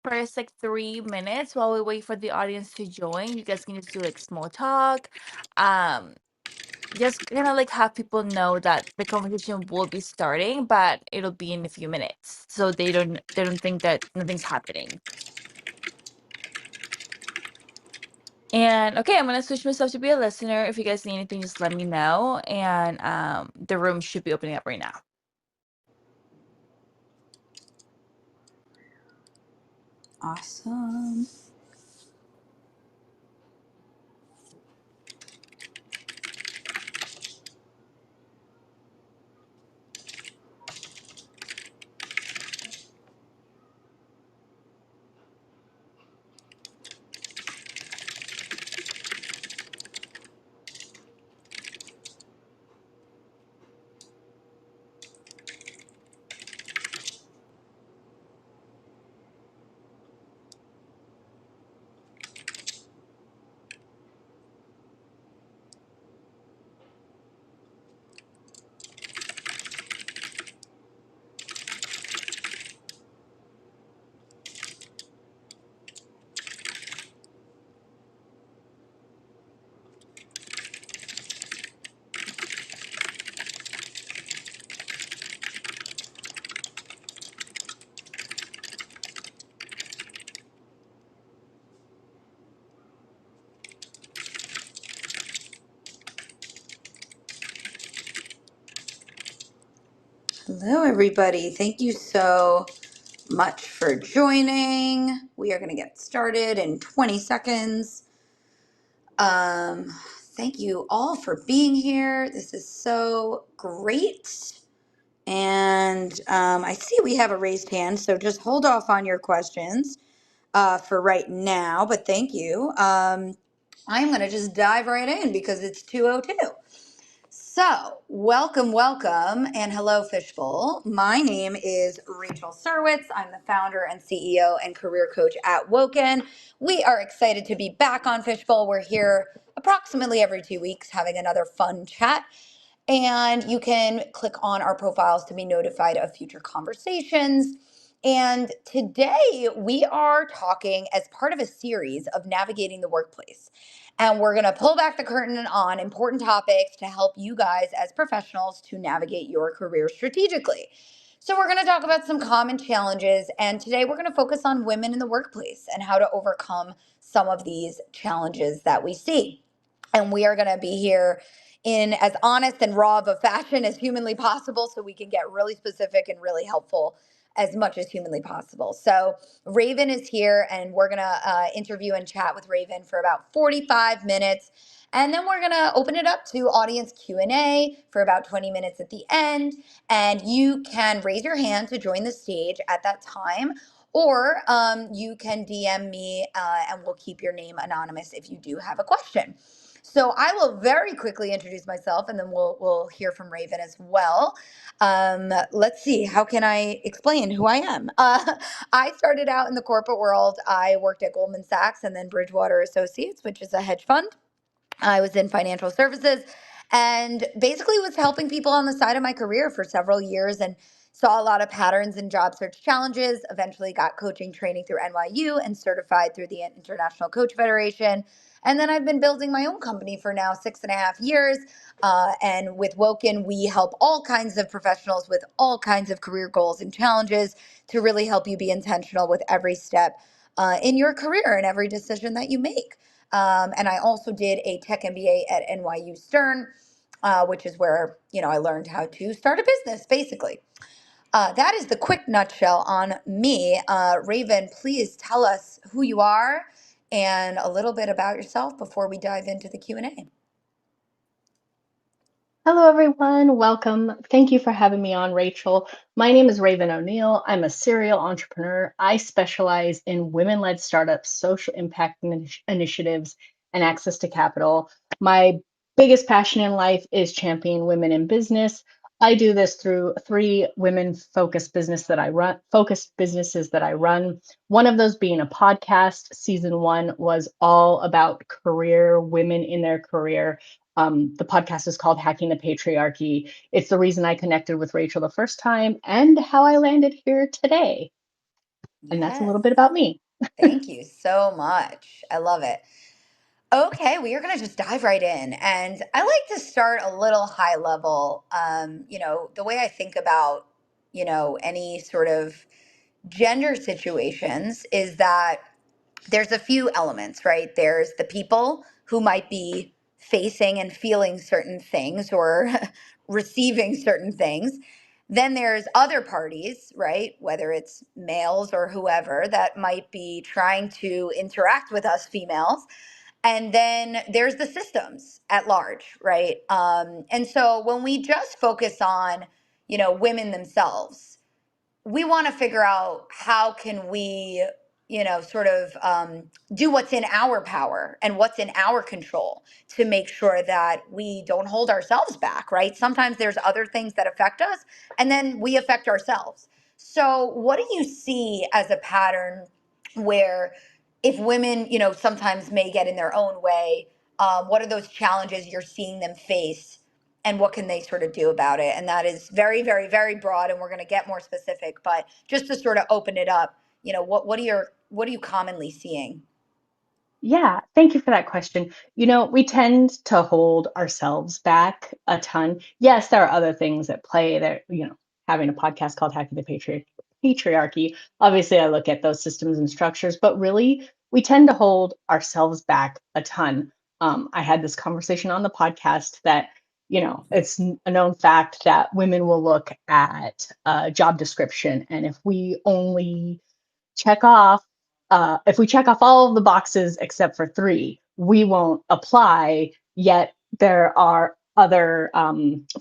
first like 3 minutes while we wait for the audience to join. You guys can just do like small talk. Um, just kind of like have people know that the conversation will be starting, but it'll be in a few minutes, so they don't think that nothing's happening. And okay, I'm gonna switch myself to be a listener. If you guys need anything, just let me know. And the room should be opening up right now. Awesome. Hello, everybody. Thank you so much for joining. We are going to get started in 20 seconds. Um, Thank you all for being here. This is so great. And I see we have a raised hand, so just hold off on your questions for right now, but thank you. I'm going to just dive right in because it's 2:02. So, welcome, welcome, and hello, Fishbowl. My name is Rachel Surwitz. I'm the founder and CEO and career coach at Woken. We are excited to be back on Fishbowl. We're here approximately every 2 weeks having another fun chat. And you can click on our profiles to be notified of future conversations. And today we are talking as part of a series of navigating the workplace. And we're going to pull back the curtain on important topics to help you guys as professionals to navigate your career strategically. So, we're going to talk about some common challenges. And today we're going to focus on women in the workplace and how to overcome some of these challenges that we see. And we are going to be here in as honest and raw of a fashion as humanly possible so we can get really specific and really helpful as much as humanly possible. So Raven is here, and we're going to interview and chat with Raven for about 45 minutes. And then we're going to open it up to audience Q&A for about 20 minutes at the end. And you can raise your hand to join the stage at that time, or you can DM me and we'll keep your name anonymous if you do have a question. So I will very quickly introduce myself, and then we'll hear from Raven as well. Let's see, how can I explain who I am? I started out in the corporate world. I worked at Goldman Sachs and then Bridgewater Associates, which is a hedge fund. I was in financial services and basically was helping people on the side of my career for several years and saw a lot of patterns in job search challenges. Eventually got coaching training through NYU and certified through the International Coach Federation. And then I've been building my own company for now 6.5 years. And with Woken, we help all kinds of professionals with all kinds of career goals and challenges to really help you be intentional with every step in your career and every decision that you make. And I also did a tech MBA at NYU Stern, which is where I learned how to start a business, basically. That is the quick nutshell on me. Raven, please tell us who you are and a little bit about yourself before we dive into the Q&A. Hello, everyone. Welcome. Thank you for having me on, Rachel. My name is Raven O'Neill. I'm a serial entrepreneur. I specialize in women-led startups, social impact initiatives, and access to capital. My biggest passion in life is championing women in business. I do this through 3 women-focused businesses that I run. One of those being a podcast. Season 1 was all about women in their career. The podcast is called Hacking the Patriarchy. It's the reason I connected with Rachel the first time and how I landed here today. And that's a Yes. little bit about me. Thank you so much. I love it. Okay, we are going to just dive right in. And I like to start a little high level. The way I think about, any sort of gender situations is that there's a few elements, right? There's the people who might be facing and feeling certain things or receiving certain things. Then there's other parties, right? Whether it's males or whoever that might be trying to interact with us females. And then there's the systems at large, right? And so when we just focus on, women themselves, we want to figure out how can we sort of do what's in our power and what's in our control to make sure that we don't hold ourselves back, right? Sometimes there's other things that affect us and then we affect ourselves. So what do you see as a pattern where if women sometimes may get in their own way, what are those challenges you're seeing them face and what can they sort of do about it? And that is very, very, very broad, and we're going to get more specific. But just to sort of open it up, what are you commonly seeing? Yeah, thank you for that question. We tend to hold ourselves back a ton. Yes, there are other things at play that, having a podcast called Hacking the Patriarchy, obviously I look at those systems and structures, but really we tend to hold ourselves back a ton. I had this conversation on the podcast that, it's a known fact that women will look at a job description, and check off if we check off all of the boxes except for three, we won't apply. Yet there are other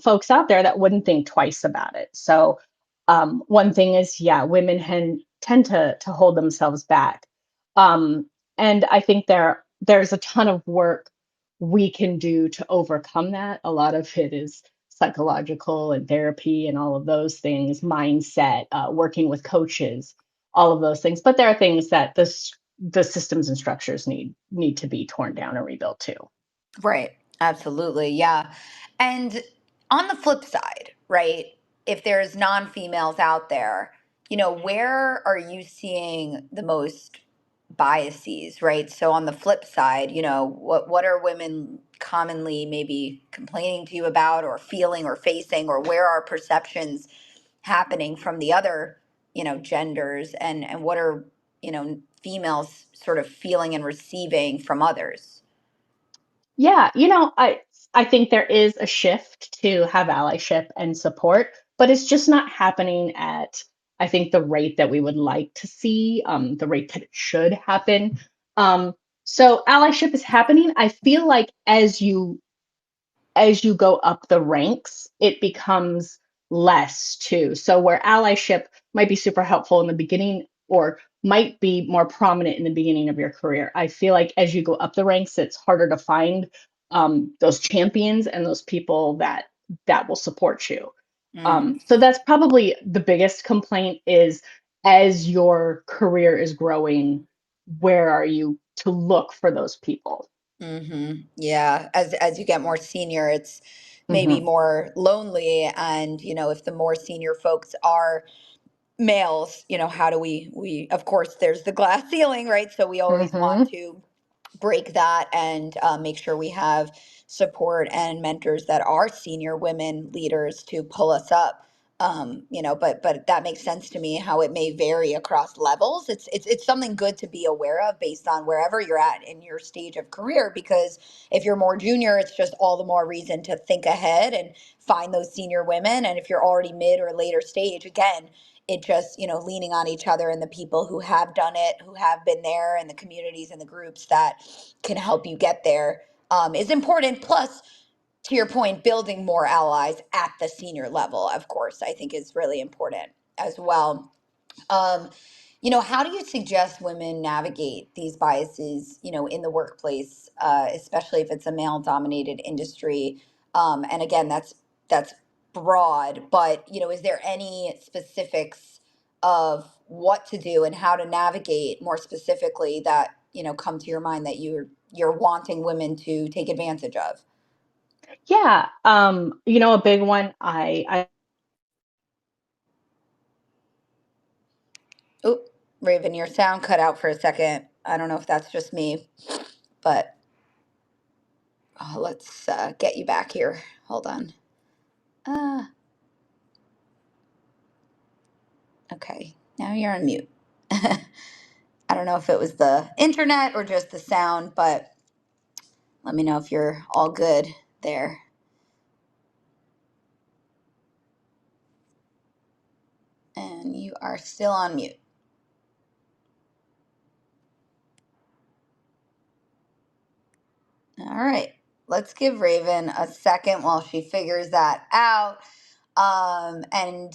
folks out there that wouldn't think twice about it. So one thing is, yeah, women tend to hold themselves back, um, and I think there's a ton of work we can do to overcome that. A lot of it is psychological and therapy and all of those things, mindset, working with coaches, all of those things. But there are things that the systems and structures need to be torn down and rebuilt too. Right. Absolutely. Yeah. And on the flip side, right, if there's non females out there, where are you seeing the most biases, right? So on the flip side, what are women commonly maybe complaining to you about or feeling or facing, or where are perceptions happening from the other, genders, and what are, females sort of feeling and receiving from others? Yeah, I think there is a shift to have allyship and support, but it's just not happening at, I think, the rate that we would like to see, the rate that it should happen. So allyship is happening. I feel like as you go up the ranks, it becomes less too. So where allyship might be super helpful in the beginning or might be more prominent in the beginning of your career, I feel like as you go up the ranks, it's harder to find those champions and those people that will support you. Mm. So that's probably the biggest complaint is as your career is growing, where are you to look for those people? Yeah, as you get more senior, it's maybe Hmm. more lonely, and if the more senior folks are males, how do we of course there's the glass ceiling, right? So we always want Hmm. to break that and make sure we have support and mentors that are senior women leaders to pull us up. But that makes sense to me how it may vary across levels. It's something good to be aware of based on wherever you're at in your stage of career, because if you're more junior, it's just all the more reason to think ahead and find those senior women. And if you're already mid or later stage, again, it just leaning on each other and the people who have done it, who have been there, and the communities and the groups that can help you get there, is important. Plus, to your point, building more allies at the senior level, of course, I think is really important as well. um, how do you suggest women navigate these biases, in the workplace, especially if it's a male-dominated industry? And again, that's broad, but is there any specifics of what to do and how to navigate more specifically that come to your mind that you're wanting women to take advantage of? Yeah, a big one. I Oop. Raven, your sound cut out for a second. I don't know if that's just me, but let's get you back here. Hold on. Okay, now you're on mute. I don't know if it was the internet or just the sound, but let me know if you're all good there. And you are still on mute. All right, let's give Raven a second while she figures that out, and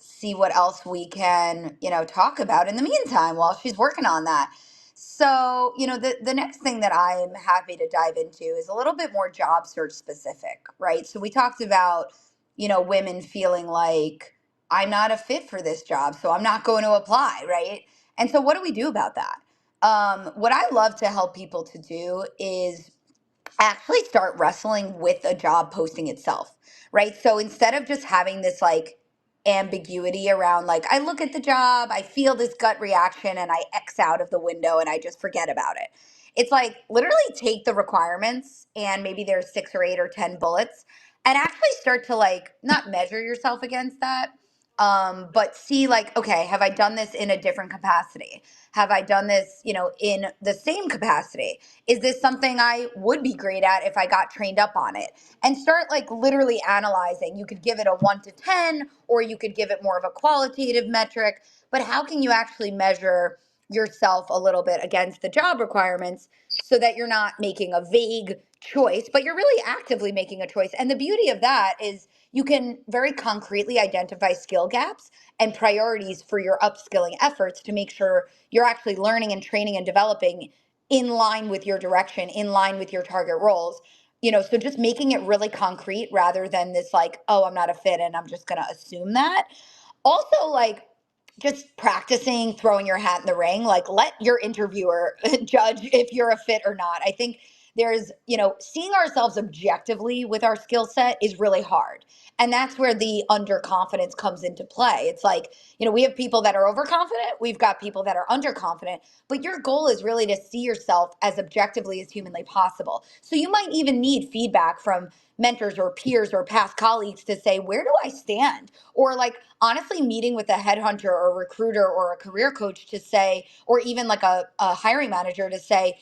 see what else we can, talk about in the meantime while she's working on that. So, the next thing that I'm happy to dive into is a little bit more job search specific, right? So we talked about, women feeling like I'm not a fit for this job, so I'm not going to apply, right? And so what do we do about that? What I love to help people to do is actually start wrestling with a job posting itself, right? So instead of just having this like ambiguity around like I look at the job, I feel this gut reaction and I X out of the window and I just forget about it. It's like literally take the requirements and maybe there's 6 or 8 or 10 bullets and actually start to like not measure yourself against that, but see like, okay, have I done this in a different capacity? Have I done this, in the same capacity? Is this something I would be great at if I got trained up on it? And start like literally analyzing. You could give it a 1 to 10, or you could give it more of a qualitative metric. But how can you actually measure yourself a little bit against the job requirements so that you're not making a vague choice, but you're really actively making a choice? And the beauty of that is you can very concretely identify skill gaps and priorities for your upskilling efforts to make sure you're actually learning and training and developing in line with your direction, in line with your target roles. So just making it really concrete rather than this like, oh, I'm not a fit and I'm just going to assume that. Also, like, just practicing throwing your hat in the ring, like let your interviewer judge if you're a fit or not. I think there's, seeing ourselves objectively with our skill set is really hard. And that's where the underconfidence comes into play. It's like, we have people that are overconfident, we've got people that are underconfident, but your goal is really to see yourself as objectively as humanly possible. So you might even need feedback from mentors or peers or past colleagues to say, where do I stand? Or like honestly meeting with a headhunter or a recruiter or a career coach to say, or even like a hiring manager to say,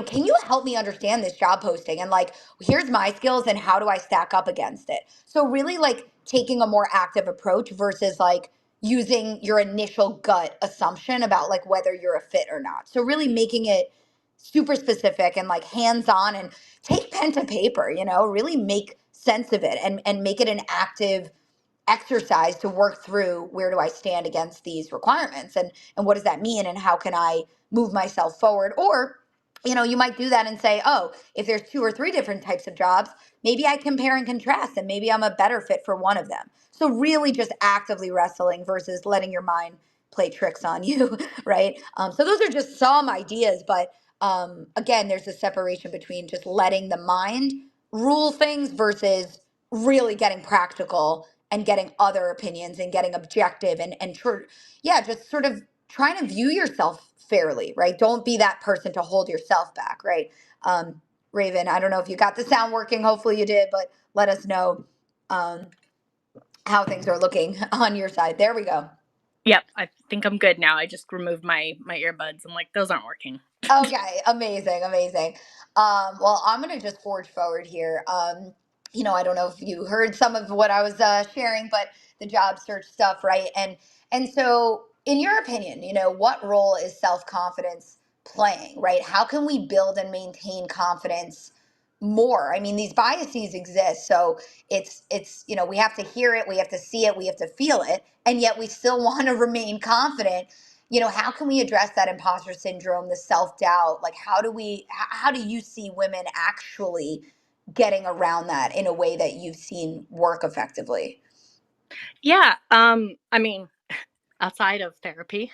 can you help me understand this job posting? And like, here's my skills and how do I stack up against it? So really like taking a more active approach versus like using your initial gut assumption about like whether you're a fit or not. So really making it super specific and like hands-on, and take pen to paper, really make sense of it and make it an active exercise to work through where do I stand against these requirements, and what does that mean and how can I move myself forward. Or you might do that and say, oh, if there's 2 or 3 different types of jobs, maybe I compare and contrast and maybe I'm a better fit for one of them. So really just actively wrestling versus letting your mind play tricks on you. Right? So those are just some ideas, but again, there's a separation between just letting the mind rule things versus really getting practical and getting other opinions and getting objective and just sort of trying to view yourself fairly, right? Don't be that person to hold yourself back, right? Raven, I don't know if you got the sound working. Hopefully you did, but let us know um, how things are looking on your side. There we go. Yep, I think I'm good now. I just removed my earbuds. I'm like, those aren't working. Okay, amazing, amazing. Well, I'm gonna just forge forward here. I don't know if you heard some of what I was sharing, but the job search stuff, right? And so, in your opinion, what role is self confidence playing, right? How can we build and maintain confidence more? I mean, these biases exist, so it's we have to hear it, we have to see it, we have to feel it, and yet we still want to remain confident. How can we address that imposter syndrome, the self-doubt? Like, how do you see women actually getting around that in a way that you've seen work effectively? Yeah, I mean, outside of therapy,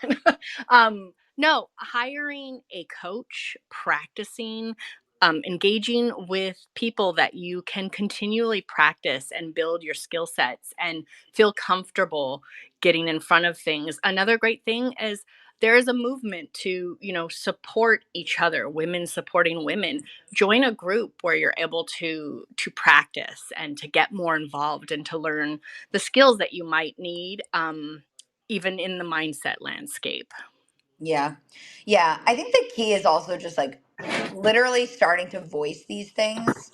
no, hiring a coach, practicing, engaging with people that you can continually practice and build your skill sets and feel comfortable getting in front of things. Another great thing is there is a movement to, support each other, women supporting women. Join a group where you're able to practice and to get more involved and to learn the skills that you might need, even in the mindset landscape. Yeah. Yeah. I think the key is also just like literally starting to voice these things.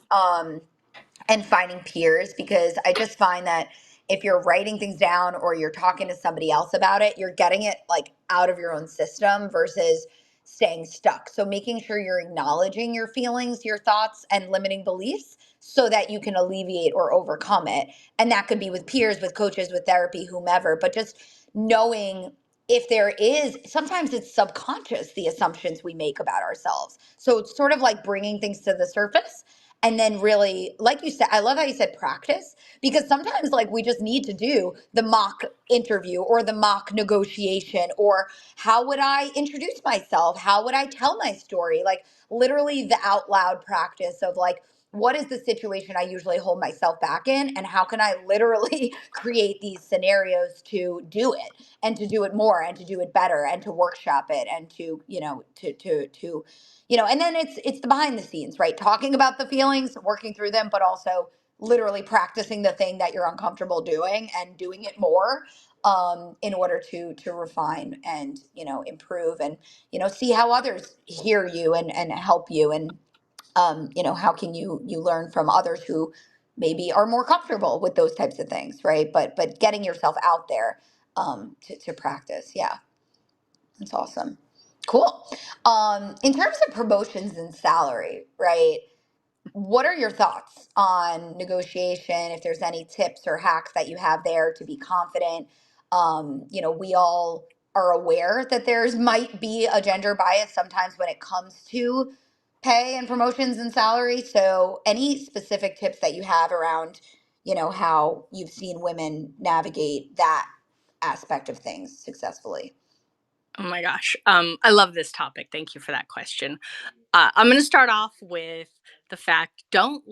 And finding peers, because I just find that if you're writing things down or you're talking to somebody else about it, you're getting it like out of your own system versus staying stuck. So making sure you're acknowledging your feelings, your thoughts, and limiting beliefs so that you can alleviate or overcome it. And that could be with peers, with coaches, with therapy, whomever, but just knowing if there is, sometimes it's subconscious, the assumptions we make about ourselves. So it's sort of like bringing things to the surface and then really, like you said, I love how you said practice, because sometimes like we just need to do the mock interview or the mock negotiation, or how would I introduce myself, how would I tell my story, like literally the out loud practice of like, what is the situation I usually hold myself back in, and how can I literally create these scenarios to do it, and to do it more, and to do it better, and to workshop it, and to and then it's the behind the scenes, right? Talking about the feelings, working through them, but also literally practicing the thing that you're uncomfortable doing and doing it more, in order to refine and improve, and see how others hear you and help you, and how can you learn from others who maybe are more comfortable with those types of things, right? But getting yourself out there, to practice. Yeah, that's awesome. Cool. In terms of promotions and salary, right? What are your thoughts on negotiation? If there's any tips or hacks that you have there to be confident. We all are aware that there's might be a gender bias sometimes when it comes to pay and promotions and salary. So any specific tips that you have around, how you've seen women navigate that aspect of things successfully? Oh my gosh. I love this topic. Thank you for that question. I'm going to start off with the fact, don't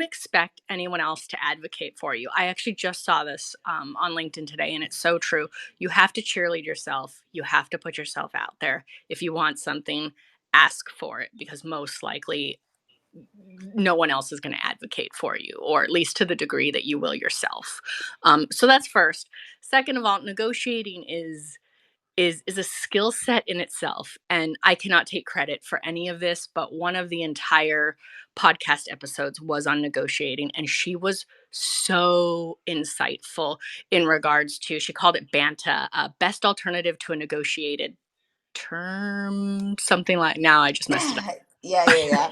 expect anyone else to advocate for you. I actually just saw this on LinkedIn today, and it's so true. You have to cheerlead yourself. You have to put yourself out there. If you want something, ask for it, because most likely no one else is going to advocate for you, or at least to the degree that you will yourself. So that's first. Second of all, negotiating is a skill set in itself, and I cannot take credit for any of this, but one of the entire podcast episodes was on negotiating, and she was so insightful in regards to, she called it BANTA, best alternative to a negotiated term, something like, now I just messed it up. Yeah.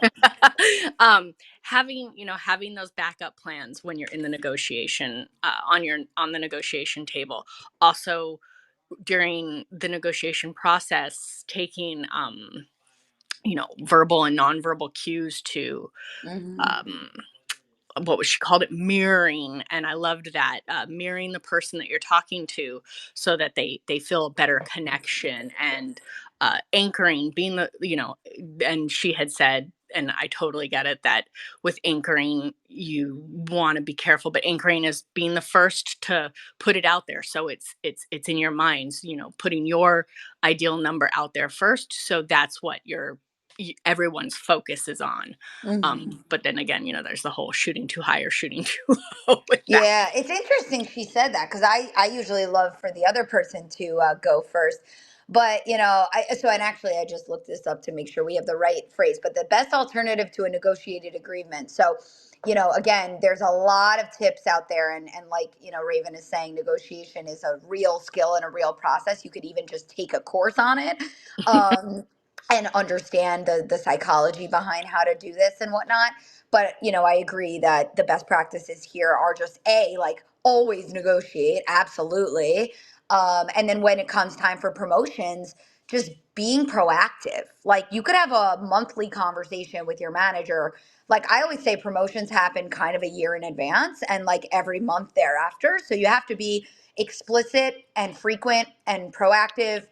Having those backup plans when you're in the negotiation, on the negotiation table. Also, during the negotiation process, taking verbal and nonverbal cues to, Hmm. um, she called it mirroring, and I loved that, mirroring the person that you're talking to, so that they feel a better connection, and anchoring, being and she had said, and I totally get it, that with anchoring you want to be careful, but anchoring is being the first to put it out there, so it's in your minds, putting your ideal number out there first, so that's what everyone's focus is on. Hmm. But then again, there's the whole shooting too high or shooting too low with that. Yeah, it's interesting she said that, because I usually love for the other person to go first. But, and actually I just looked this up to make sure we have the right phrase, but the best alternative to a negotiated agreement. So, again, there's a lot of tips out there. And like, Raven is saying, negotiation is a real skill and a real process. You could even just take a course on it. And understand the psychology behind how to do this and whatnot. But, I agree that the best practices here are just like always negotiate, absolutely. And then when it comes time for promotions, just being proactive. Like you could have a monthly conversation with your manager. Like I always say, promotions happen kind of a year in advance and like every month thereafter. So you have to be explicit and frequent and proactive,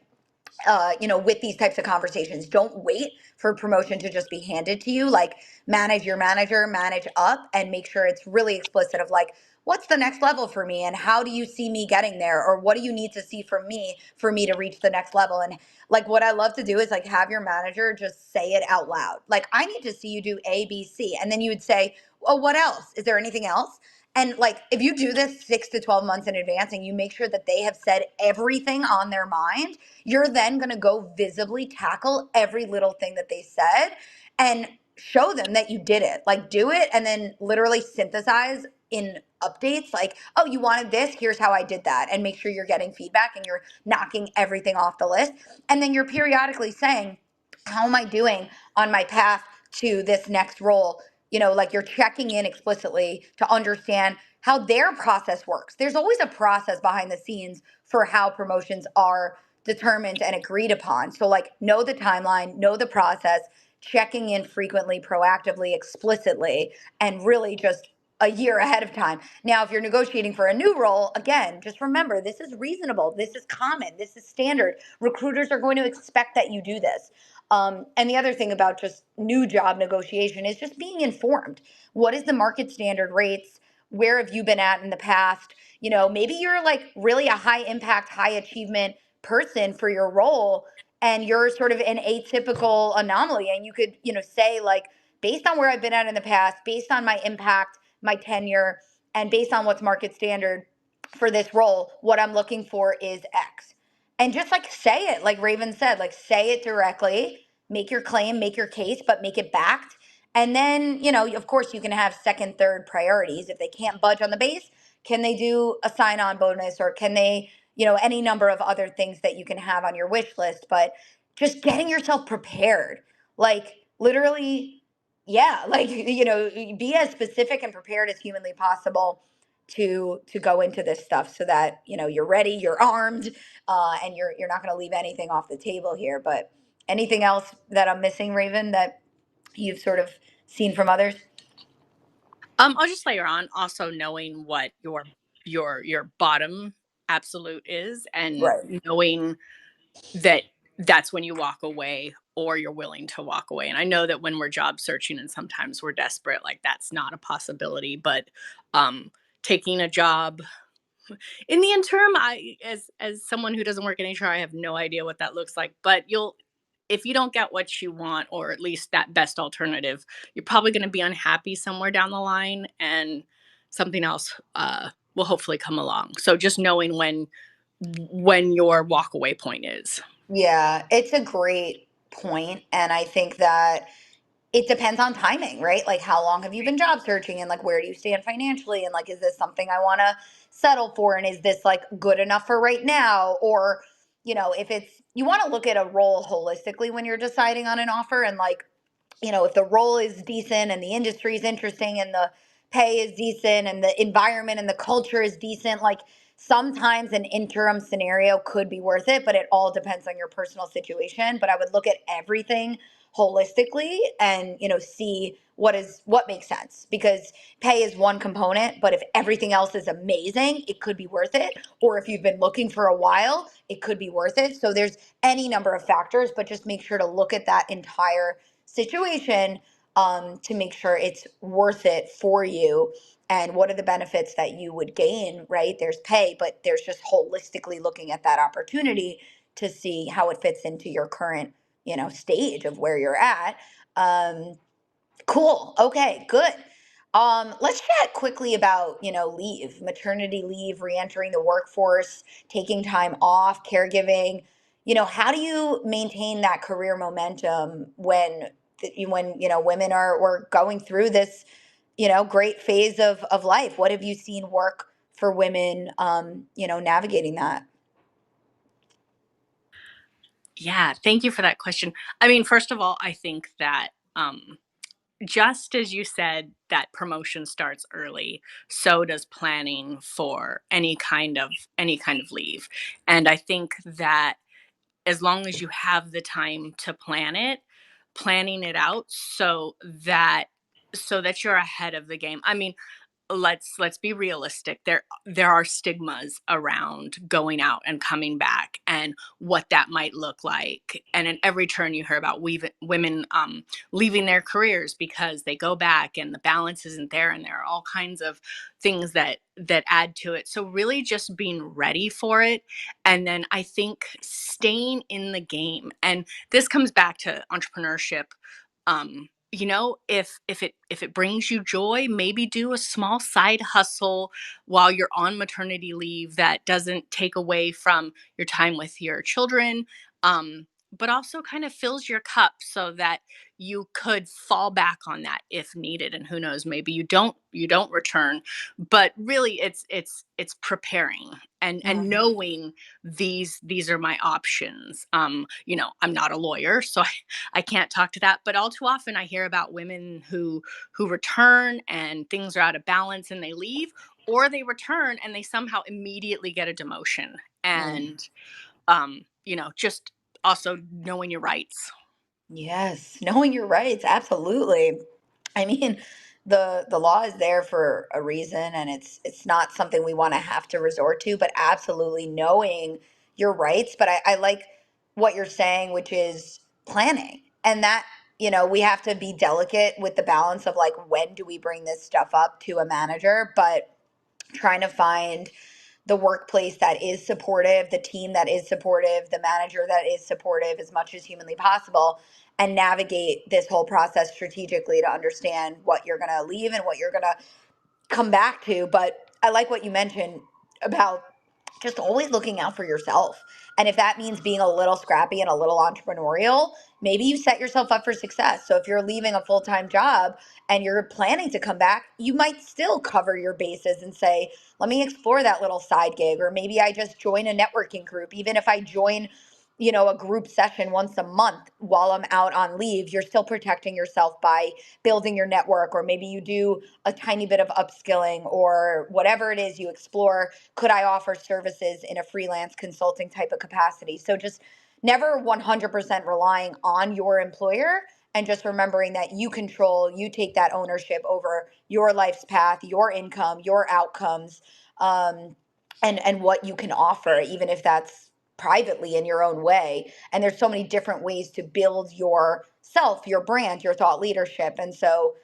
with these types of conversations. Don't wait for promotion to just be handed to you. Like, manage your manager, manage up, and make sure it's really explicit of like, what's the next level for me, and how do you see me getting there, or what do you need to see from me for me to reach the next level? And like, what I love to do is like have your manager just say it out loud. Like, I need to see you do A, B, C, and then you would say, well, what else? Is there anything else? And like, if you do this 6 to 12 months in advance and you make sure that they have said everything on their mind, you're then going to go visibly tackle every little thing that they said and show them that you did it. Like, do it and then literally synthesize in updates like, oh, you wanted this, here's how I did that, and make sure you're getting feedback and you're knocking everything off the list. And then you're periodically saying, how am I doing on my path to this next role? Like, you're checking in explicitly to understand how their process works. There's always a process behind the scenes for how promotions are determined and agreed upon. So, like, know the timeline, know the process, checking in frequently, proactively, explicitly, and really just a year ahead of time. Now, if you're negotiating for a new role, again, just remember, this is reasonable, this is common, this is standard. Recruiters are going to expect that you do this. And the other thing about just new job negotiation is just being informed. What is the market standard rates? Where have you been at in the past? Maybe you're like really a high impact, high achievement person for your role, and you're sort of an atypical anomaly. And you could, say like, based on where I've been at in the past, based on my impact, my tenure, and based on what's market standard for this role, what I'm looking for is X. And just like say it, like Raven said, like say it directly, make your claim, make your case, but make it backed. And then, of course, you can have second, third priorities. If they can't budge on the base, can they do a sign on bonus, or can they, any number of other things that you can have on your wish list? But just getting yourself prepared, like literally, yeah, like, be as specific and prepared as humanly possible to go into this stuff so that, you're ready, you're armed, and you're not going to leave anything off the table here. But anything else that I'm missing, Raven, that you've sort of seen from others? I'll just layer on also knowing what your bottom absolute is, and Right. knowing that that's when you walk away or you're willing to walk away. And I know that when we're job searching and sometimes we're desperate, like that's not a possibility, but taking a job in the interim, as someone who doesn't work in HR, I have no idea what that looks like, but if you don't get what you want, or at least that best alternative, you're probably going to be unhappy somewhere down the line, and something else will hopefully come along. So just knowing when your walkaway point is. Yeah, it's a great point, and I think that it depends on timing, right? Like, how long have you been job searching, and like, where do you stand financially, and like, is this something I want to settle for, and is this like good enough for right now? Or, if it's, you want to look at a role holistically when you're deciding on an offer, and like, if the role is decent and the industry is interesting and the pay is decent and the environment and the culture is decent, like, sometimes an interim scenario could be worth it, but it all depends on your personal situation. But I would look at everything holistically and, see what makes sense, because pay is one component, but if everything else is amazing, it could be worth it. Or if you've been looking for a while, it could be worth it. So there's any number of factors, but just make sure to look at that entire situation, to make sure it's worth it for you, and what are the benefits that you would gain, right? There's pay, but there's just holistically looking at that opportunity to see how it fits into your current, stage of where you're at. Um, Cool. Okay, good. Let's chat quickly about, leave, maternity leave, reentering the workforce, taking time off, caregiving. How do you maintain that career momentum when women are going through this, great phase of life? What have you seen work for women, navigating that? Yeah, thank you for that question. I mean, first of all, I think that just as you said that promotion starts early, so does planning for any kind of leave. And I think that as long as you have the time to planning it out so that you're ahead of the game. I mean, let's be realistic. There are stigmas around going out and coming back and what that might look like. And in every turn you hear about women leaving their careers because they go back and the balance isn't there, and there are all kinds of things that add to it. So really just being ready for it, and then I think staying in the game. And this comes back to entrepreneurship. If it brings you joy, maybe do a small side hustle while you're on maternity leave that doesn't take away from your time with your children, but also kind of fills your cup so that you could fall back on that if needed. And who knows, maybe you don't return. But really it's preparing and knowing these are my options. I'm not a lawyer, so I can't talk to that, but all too often I hear about women who return and things are out of balance and they leave, or they return and they somehow immediately get a demotion. And just also knowing your rights. Yes, knowing your rights, absolutely. I mean, the law is there for a reason, and it's not something we want to have to resort to, but absolutely knowing your rights. But I like what you're saying, which is planning. And that, we have to be delicate with the balance of like when do we bring this stuff up to a manager, but trying to find the workplace that is supportive, the team that is supportive, the manager that is supportive as much as humanly possible, and navigate this whole process strategically to understand what you're going to leave and what you're going to come back to. But I like what you mentioned about just always looking out for yourself. And if that means being a little scrappy and a little entrepreneurial, maybe you set yourself up for success. So if you're leaving a full time job and you're planning to come back, you might still cover your bases and say, let me explore that little side gig. Or maybe I just join a networking group. Even if I join, a group session once a month while I'm out on leave, you're still protecting yourself by building your network. Or maybe you do a tiny bit of upskilling or whatever it is you explore. Could I offer services in a freelance consulting type of capacity? So just never 100% relying on your employer, and just remembering that you take that ownership over your life's path, your income, your outcomes, and what you can offer, even if that's privately in your own way. And there's so many different ways to build yourself, your brand, your thought leadership. And so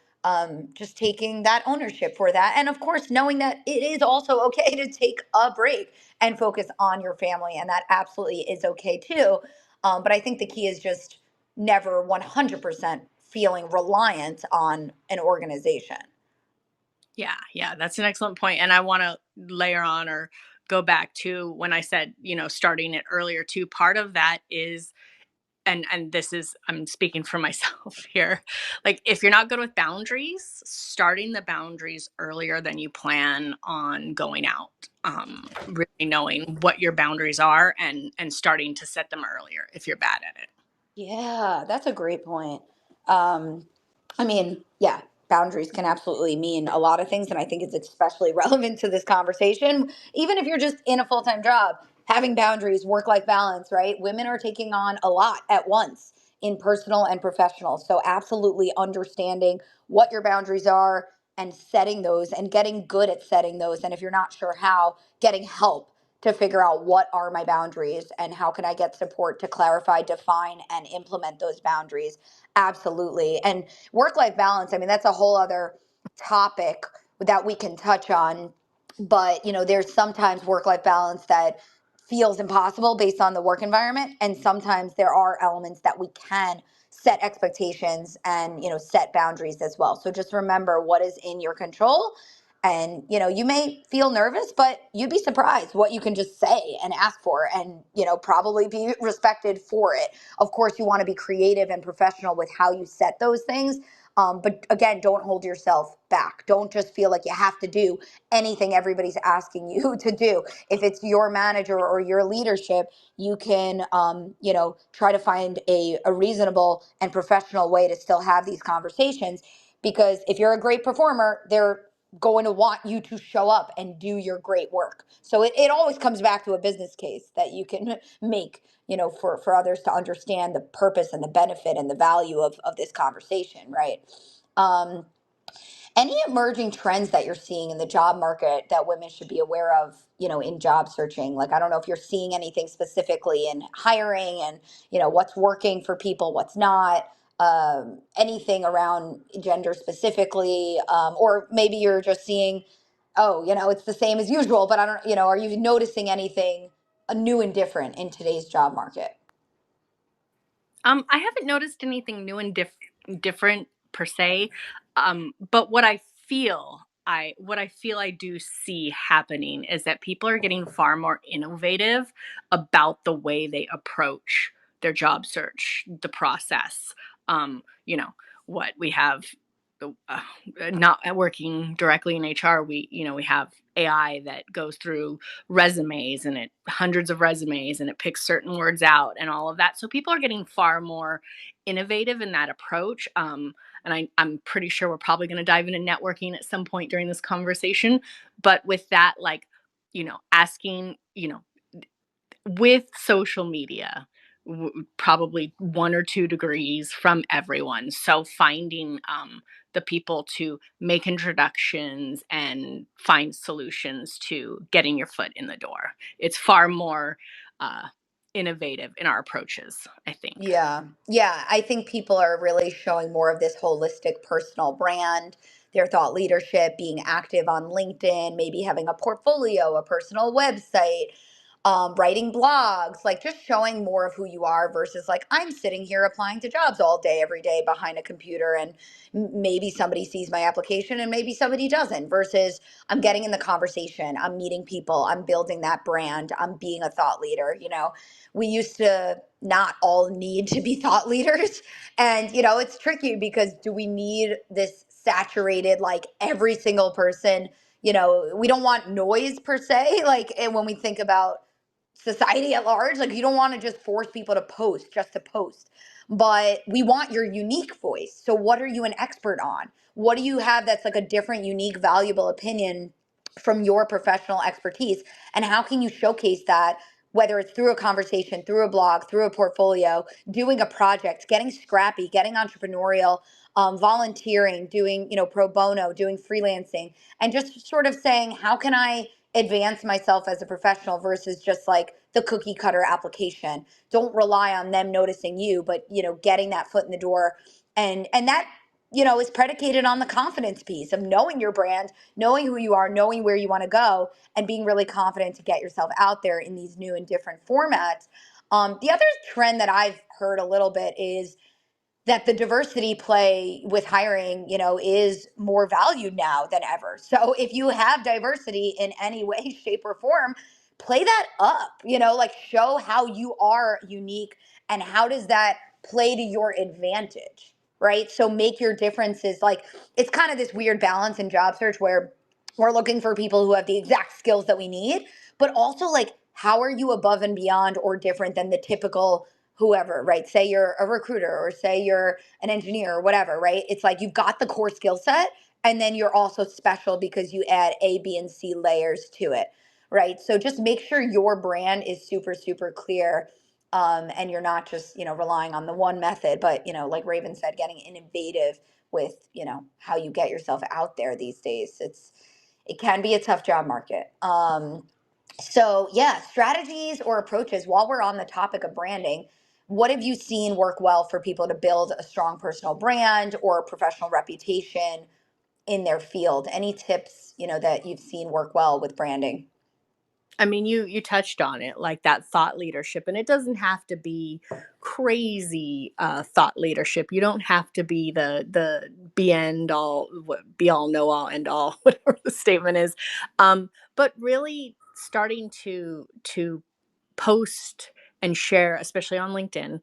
just taking that ownership for that. And of course, knowing that it is also okay to take a break and focus on your family. And that absolutely is okay too. But I think the key is just never 100% feeling reliant on an organization. Yeah, that's an excellent point. And I want to layer on or go back to when I said, starting it earlier too. Part of that is, and this is, I'm speaking for myself here. Like, if you're not good with boundaries, starting the boundaries earlier than you plan on going out. Really knowing what your boundaries are and starting to set them earlier if you're bad at it. Yeah, that's a great point. Um, I mean, yeah, boundaries can absolutely mean a lot of things. And I think it's especially relevant to this conversation. Even if you're just in a full time job, having boundaries, work life balance, right? Women are taking on a lot at once in personal and professional. So, absolutely understanding what your boundaries are and setting those and getting good at setting those. And if you're not sure how, getting help to figure out what are my boundaries and how can I get support to clarify, define, and implement those boundaries. Absolutely. And work life balance, I mean, that's a whole other topic that we can touch on. But, there's sometimes work life balance that feels impossible based on the work environment. And sometimes there are elements that we can set expectations and, set boundaries as well. So just remember what is in your control. And, you may feel nervous, but you'd be surprised what you can just say and ask for and, probably be respected for it. Of course, you want to be creative and professional with how you set those things. But again, don't hold yourself back. Don't just feel like you have to do anything everybody's asking you to do. If it's your manager or your leadership, you can, try to find a reasonable and professional way to still have these conversations. Because if you're a great performer, they're going to want you to show up and do your great work. So it always comes back to a business case that you can make, for others to understand the purpose and the benefit and the value of this conversation, right? Um, Any emerging trends that you're seeing in the job market that women should be aware of, in job searching? Like, I don't know if you're seeing anything specifically in hiring and, what's working for people, what's not, anything around gender specifically, or maybe you're just seeing, oh, it's the same as usual, but I don't, are you noticing anything new and different in today's job market? I haven't noticed anything new and different per se, but what I feel I do see happening is that people are getting far more innovative about the way they approach their job search, the process. You know, what we have, uh, not working directly in HR, we have AI that goes through resumes and hundreds of resumes and it picks certain words out and all of that. So people are getting far more innovative in that approach. And I'm pretty sure we're probably going to dive into networking at some point during this conversation. But with that, like, asking, with social media, probably 1 or 2 degrees from everyone. So finding the people to make introductions and find solutions to getting your foot in the door. It's far more uh, innovative in our approaches, I think. Yeah. Yeah. I think people are really showing more of this holistic personal brand, their thought leadership, being active on LinkedIn, maybe having a portfolio, a personal website, writing blogs, like just showing more of who you are versus like, I'm sitting here applying to jobs all day, every day behind a computer, and maybe somebody sees my application and maybe somebody doesn't, versus I'm getting in the conversation, I'm meeting people, I'm building that brand, I'm being a thought leader. We used to not all need to be thought leaders. And, it's tricky because do we need this saturated, like every single person, we don't want noise per se. Like, and when we think about society at large, like you don't want to just force people to post just to post, but we want your unique voice. So what are you an expert on? What do you have that's like a different, unique, valuable opinion from your professional expertise? And how can you showcase that, whether it's through a conversation, through a blog, through a portfolio, doing a project, getting scrappy, getting entrepreneurial, volunteering, doing, pro bono, doing freelancing, and just sort of saying, how can I advance myself as a professional versus just like the cookie cutter application? Don't rely on them noticing you, but, getting that foot in the door. And that, is predicated on the confidence piece of knowing your brand, knowing who you are, knowing where you want to go, and being really confident to get yourself out there in these new and different formats. The other trend that I've heard a little bit is that the diversity play with hiring, is more valued now than ever. So if you have diversity in any way, shape, or form, play that up, like show how you are unique and how does that play to your advantage, right? So make your differences. Like, it's kind of this weird balance in job search where we're looking for people who have the exact skills that we need, but also like, how are you above and beyond or different than the typical whoever, right? Say you're a recruiter or say you're an engineer or whatever, right? It's like you've got the core skill set and then you're also special because you add A, B, and C layers to it, right? So just make sure your brand is super, super clear. And you're not just, relying on the one method, but, like Raven said, getting innovative with, how you get yourself out there these days. It can be a tough job market. So, yeah, strategies or approaches while we're on the topic of branding. What have you seen work well for people to build a strong personal brand or professional reputation in their field? Any tips, that you've seen work well with branding? I mean, you touched on it, like that thought leadership, and it doesn't have to be crazy thought leadership. You don't have to be the be all, know all, end all, whatever the statement is. But really starting to post and share, especially on LinkedIn,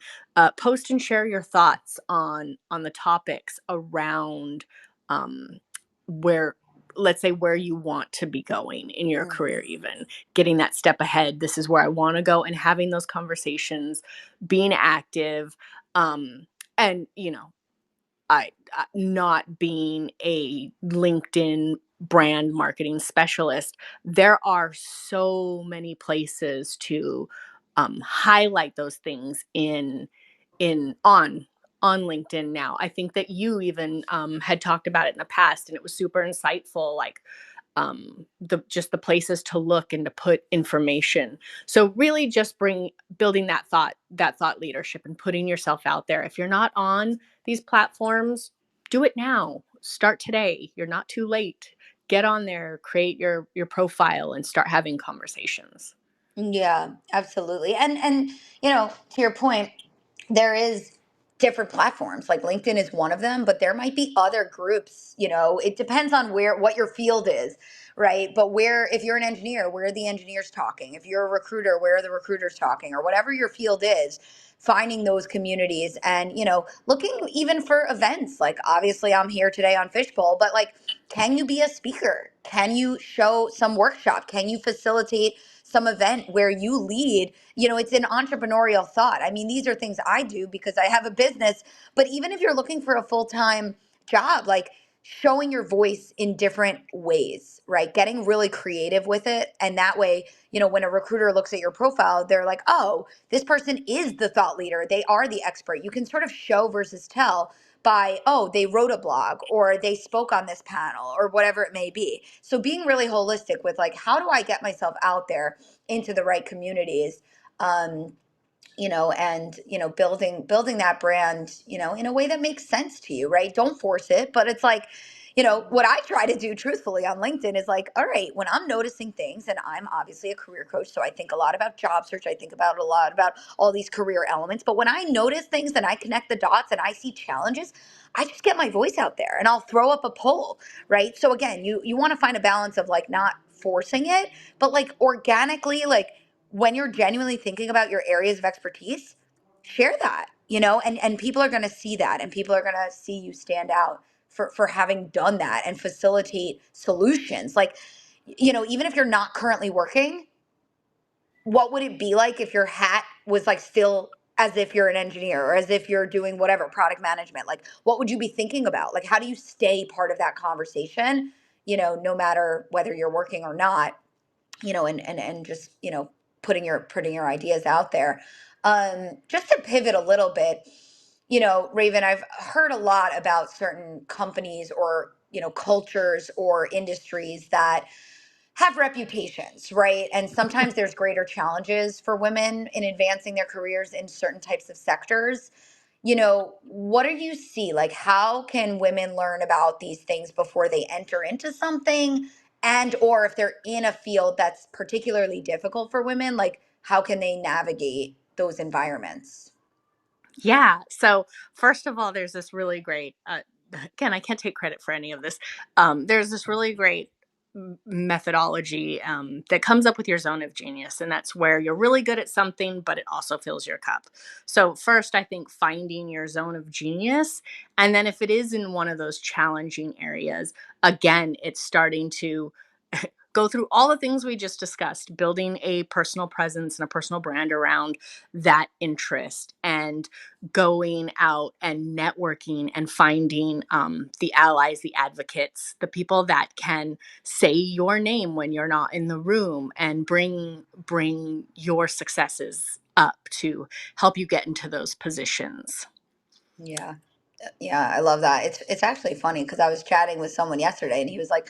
post and share your thoughts on the topics around um, where, let's say, where you want to be going in your Mm. career, even getting that step ahead. This is where I want to go, and having those conversations, being active, um, and I not being a LinkedIn brand marketing specialist, there are so many places to highlight those things in on on LinkedIn now. I think that you even had talked about it in the past, and it was super insightful, like the places to look and to put information. So really just building that thought leadership and putting yourself out there. If you're not on these platforms, do it now. Start today. You're not too late. Get on there, create your profile, and start having conversations. Yeah, absolutely. And to your point, there is different platforms. Like LinkedIn is one of them, but there might be other groups, it depends on what your field is, right? But if you're an engineer, where are the engineers talking? If you're a recruiter, where are the recruiters talking? Or whatever your field is, finding those communities and, looking even for events. Like obviously I'm here today on Fishbowl, but like, can you be a speaker? Can you show some workshop? Can you facilitate some event where you lead? It's an entrepreneurial thought. I mean, these are things I do because I have a business, but even if you're looking for a full-time job, like showing your voice in different ways, right? Getting really creative with it. And that way, when a recruiter looks at your profile, they're like, oh, this person is the thought leader. They are the expert. You can sort of show versus tell by, oh, they wrote a blog or they spoke on this panel or whatever it may be. So being really holistic with like, how do I get myself out there into the right communities? Um, and building that brand, in a way that makes sense to you, right? Don't force it, but it's like, what I try to do truthfully on LinkedIn is like, all right, when I'm noticing things, and I'm obviously a career coach, so I think a lot about job search, I think about a lot about all these career elements, but when I notice things and I connect the dots and I see challenges, I just get my voice out there and I'll throw up a poll, right? So again, you want to find a balance of like not forcing it, but like organically, like when you're genuinely thinking about your areas of expertise, share that, and people are going to see that and people are going to see you stand out for having done that and facilitate solutions. Like, even if you're not currently working, what would it be like if your hat was like still as if you're an engineer or as if you're doing whatever product management? Like, what would you be thinking about? Like, how do you stay part of that conversation, no matter whether you're working or not? And just, putting your ideas out there. Just to pivot a little bit, Raven, I've heard a lot about certain companies or, cultures or industries that have reputations, right? And sometimes there's greater challenges for women in advancing their careers in certain types of sectors. What do you see? Like, how can women learn about these things before they enter into something? And, or if they're in a field that's particularly difficult for women, like, how can they navigate those environments? Yeah. So first of all, there's this really great. Again, I can't take credit for any of this. There's this really great methodology that comes up with your zone of genius, and that's where you're really good at something, but it also fills your cup. So first, I think finding your zone of genius, and then if it is in one of those challenging areas, again, it's starting to go through all the things we just discussed, building a personal presence and a personal brand around that interest, and going out and networking and finding the allies, the advocates, the people that can say your name when you're not in the room, and bring your successes up to help you get into those positions. Yeah. Yeah, I love that. It's actually funny because I was chatting with someone yesterday and he was like,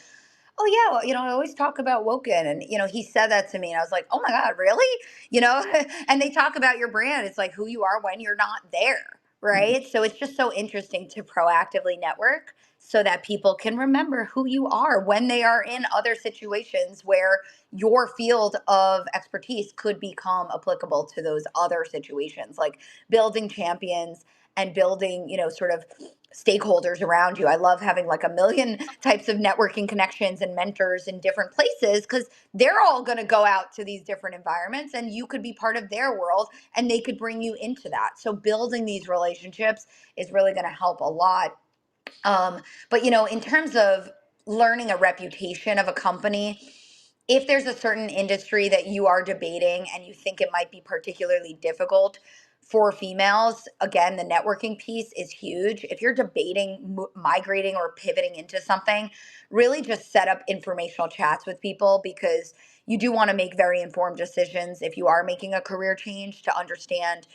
oh yeah, well, I always talk about Woken, and he said that to me and I was like, oh my God, really? And they talk about your brand. It's like who you are when you're not there, right? So it's just so interesting to proactively network so that people can remember who you are when they are in other situations where your field of expertise could become applicable to those other situations, like building champions and building, sort of stakeholders around you. I love having like a million types of networking connections and mentors in different places because they're all going to go out to these different environments and you could be part of their world and they could bring you into that. So building these relationships is really going to help a lot. But in terms of learning a reputation of a company, if there's a certain industry that you are debating and you think it might be particularly difficult for females, again, the networking piece is huge. If you're debating migrating or pivoting into something, really just set up informational chats with people because you do want to make very informed decisions if you are making a career change to understand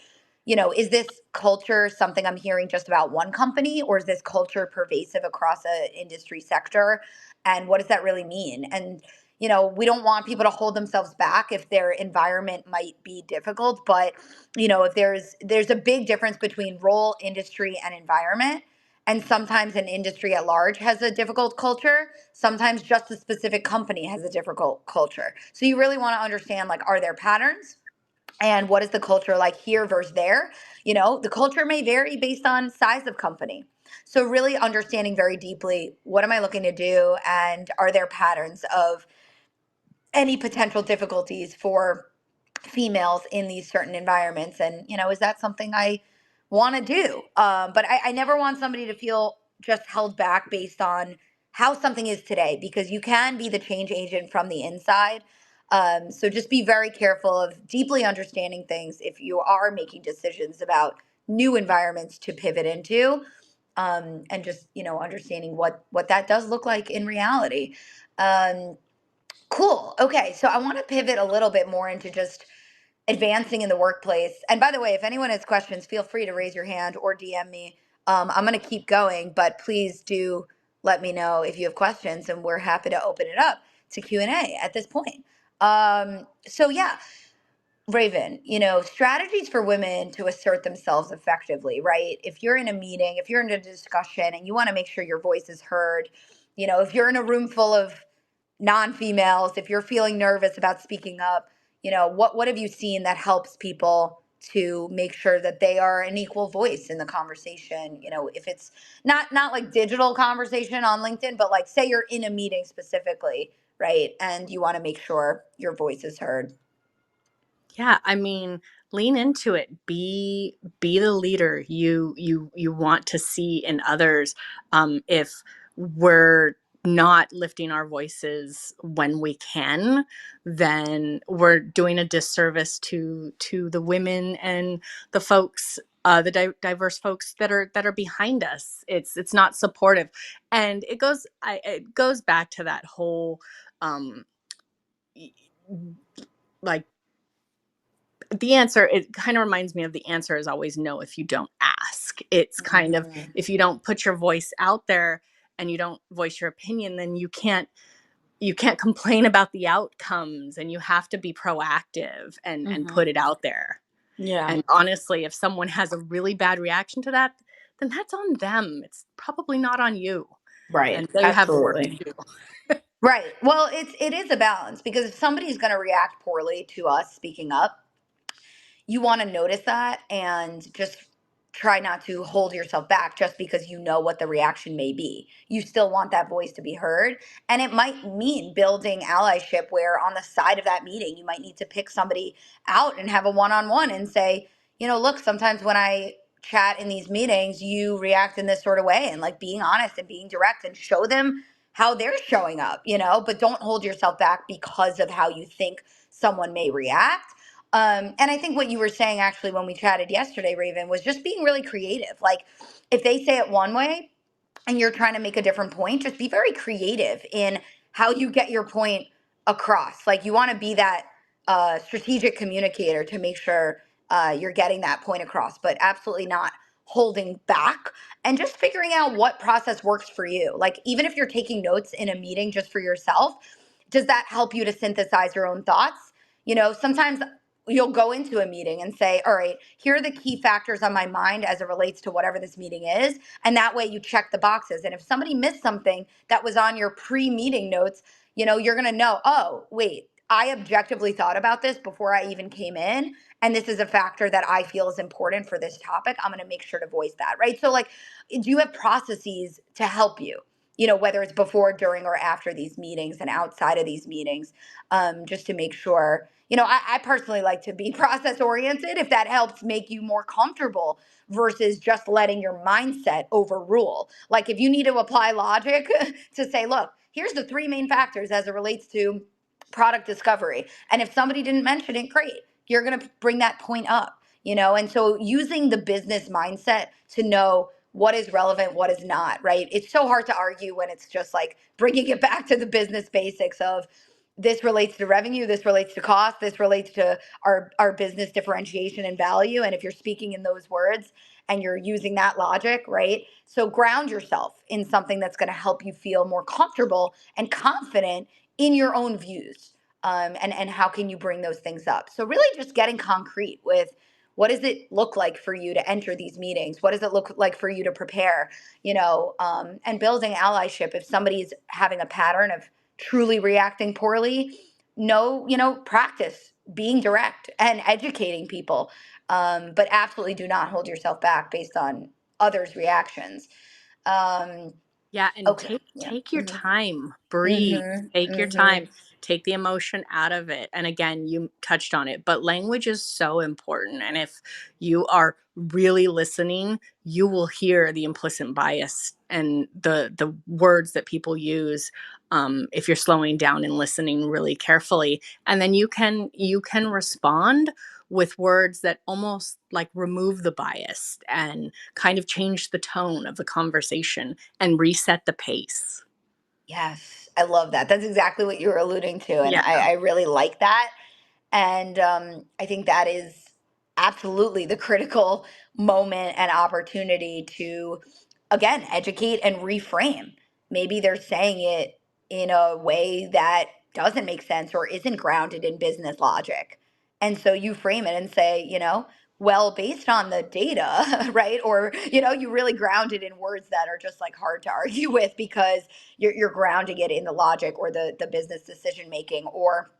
is this culture something I'm hearing just about one company, or is this culture pervasive across an industry sector? And what does that really mean? And, we don't want people to hold themselves back if their environment might be difficult. But, if there's a big difference between role, industry, and environment. And sometimes an industry at large has a difficult culture. Sometimes just a specific company has a difficult culture. So you really want to understand, like, are there patterns? And what is the culture like here versus there? The culture may vary based on size of company. So really understanding very deeply, what am I looking to do? And are there patterns of any potential difficulties for females in these certain environments? And is that something I want to do? But I never want somebody to feel just held back based on how something is today, because you can be the change agent from the inside. So just be very careful of deeply understanding things if you are making decisions about new environments to pivot into, and just understanding what that does look like in reality. um, Cool. Okay. So I want to pivot a little bit more into just advancing in the workplace. And by the way, if anyone has questions, feel free to raise your hand or DM me. I'm going to keep going, but please do let me know if you have questions, and we're happy to open it up to Q&A at this point. So yeah, Raven, strategies for women to assert themselves effectively, right? If you're in a meeting, if you're in a discussion and you want to make sure your voice is heard, if you're in a room full of non-females, if you're feeling nervous about speaking up, what have you seen that helps people to make sure that they are an equal voice in the conversation? If it's not like digital conversation on LinkedIn, but like, say you're in a meeting specifically, right? And you want to make sure your voice is heard. Yeah, I mean, lean into it. Be the leader you want to see in others. If we're not lifting our voices when we can, then we're doing a disservice to the women and the folks, the diverse folks that are behind us. It's not supportive, and it goes back to that whole like the answer, it kind of reminds me of the answer is always no if you don't ask. It's kind of, if you don't put your voice out there and you don't voice your opinion, then you can't complain about the outcomes, and you have to be proactive and put it out there. Yeah. And honestly, if someone has a really bad reaction to that, then that's on them. It's probably not on you. Right. And they have work to Absolutely. do. Right. Well, it is a balance, because if somebody's going to react poorly to us speaking up, you want to notice that and just try not to hold yourself back just because you know what the reaction may be. You still want that voice to be heard. And it might mean building allyship, where on the side of that meeting, you might need to pick somebody out and have a one on one and say, look, sometimes when I chat in these meetings, you react in this sort of way, and like being honest and being direct and show them how they're showing up, but don't hold yourself back because of how you think someone may react. And I think what you were saying actually when we chatted yesterday, Raven, was just being really creative. Like, if they say it one way and you're trying to make a different point, just be very creative in how you get your point across. Like, you want to be that strategic communicator to make sure you're getting that point across, but absolutely not holding back, and just figuring out what process works for you. Like, even if you're taking notes in a meeting just for yourself, does that help you to synthesize your own thoughts? Sometimes you'll go into a meeting and say, all right, here are the key factors on my mind as it relates to whatever this meeting is. And that way you check the boxes. And if somebody missed something that was on your pre-meeting notes, you're going to know, oh, wait, I objectively thought about this before I even came in. And this is a factor that I feel is important for this topic. I'm going to make sure to voice that, right? So, like, do you have processes to help you? Whether it's before, during, or after these meetings and outside of these meetings, just to make sure. I personally like to be process oriented, if that helps make you more comfortable versus just letting your mindset overrule. Like, if you need to apply logic to say, look, here's the three main factors as it relates to product discovery. And if somebody didn't mention it, great. You're going to bring that point up, And so using the business mindset to know what is relevant, what is not, right? It's so hard to argue when it's just like bringing it back to the business basics of, this relates to revenue, this relates to cost, this relates to our business differentiation and value. And if you're speaking in those words and you're using that logic, right? So ground yourself in something that's going to help you feel more comfortable and confident in your own views. And how can you bring those things up? So really just getting concrete with what does it look like for you to enter these meetings? What does it look like for you to prepare? And building allyship. If somebody's having a pattern of truly reacting poorly, practice being direct and educating people. But absolutely do not hold yourself back based on others' reactions. Um, Yeah, and okay. take Yeah. take your Mm-hmm. time, breathe, Mm-hmm. take your Mm-hmm. time, take the emotion out of it. And again, you touched on it, but language is so important. And if you are really listening, you will hear the implicit bias and the words that people use, if you're slowing down and listening really carefully. And then you can respond with words that almost like remove the bias and kind of change the tone of the conversation and reset the pace. Yes, I love that. That's exactly what you were alluding to, and Yeah. I really like that. And I think that is absolutely the critical moment and opportunity to, again, educate and reframe. Maybe they're saying it in a way that doesn't make sense or isn't grounded in business logic. And so you frame it and say, well, based on the data, right? Or, you really ground it in words that are just like hard to argue with because you're grounding it in the logic or the business decision making or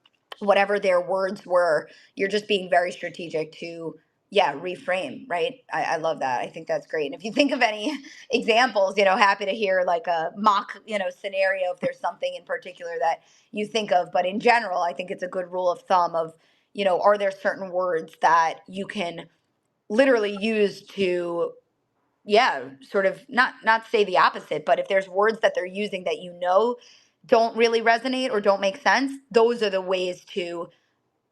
whatever their words were. You're just being very strategic to, yeah, reframe, right? I love that. I think that's great. And if you think of any examples, happy to hear like a mock, scenario if there's something in particular that you think of. But in general, I think it's a good rule of thumb of, are there certain words that you can literally use to, yeah, sort of not say the opposite, but if there's words that they're using that don't really resonate or don't make sense, those are the ways to,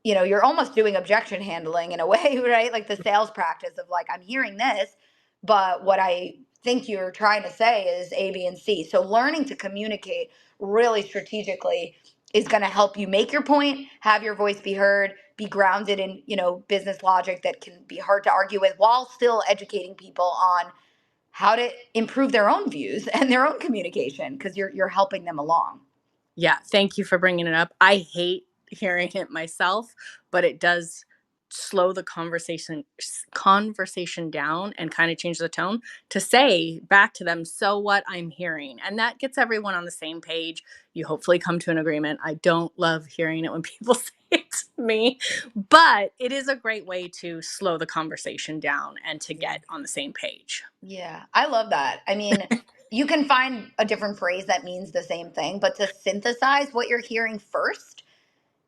you're almost doing objection handling in a way, right? Like the sales practice of like, I'm hearing this, but what I think you're trying to say is A, B, and C. So learning to communicate really strategically is going to help you make your point, have your voice be heard, be grounded in, business logic that can be hard to argue with while still educating people on how to improve their own views and their own communication because you're helping them along. Yeah, thank you for bringing it up. I hate hearing it myself, but it does slow the conversation down and kind of change the tone to say back to them, so what I'm hearing, and that gets everyone on the same page. You hopefully come to an agreement. I don't love hearing it when people say it to me, but it is a great way to slow the conversation down and to get on the same page. Yeah, I love that. I mean, you can find a different phrase that means the same thing, but to synthesize what you're hearing first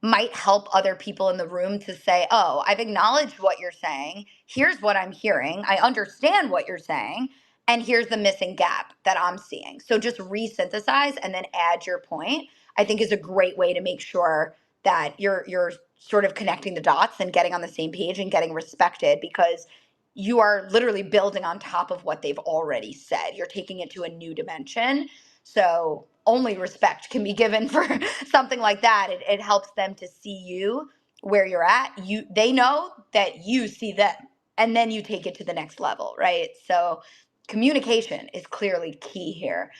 might help other people in the room to say, oh, I've acknowledged what you're saying. Here's what I'm hearing. I understand what you're saying. And here's the missing gap that I'm seeing. So just resynthesize and then add your point, I think is a great way to make sure that you're sort of connecting the dots and getting on the same page and getting respected because you are literally building on top of what they've already said. You're taking it to a new dimension. So only respect can be given for something like that. It helps them to see you where you're at. They know that you see them, and then you take it to the next level, right? So communication is clearly key here.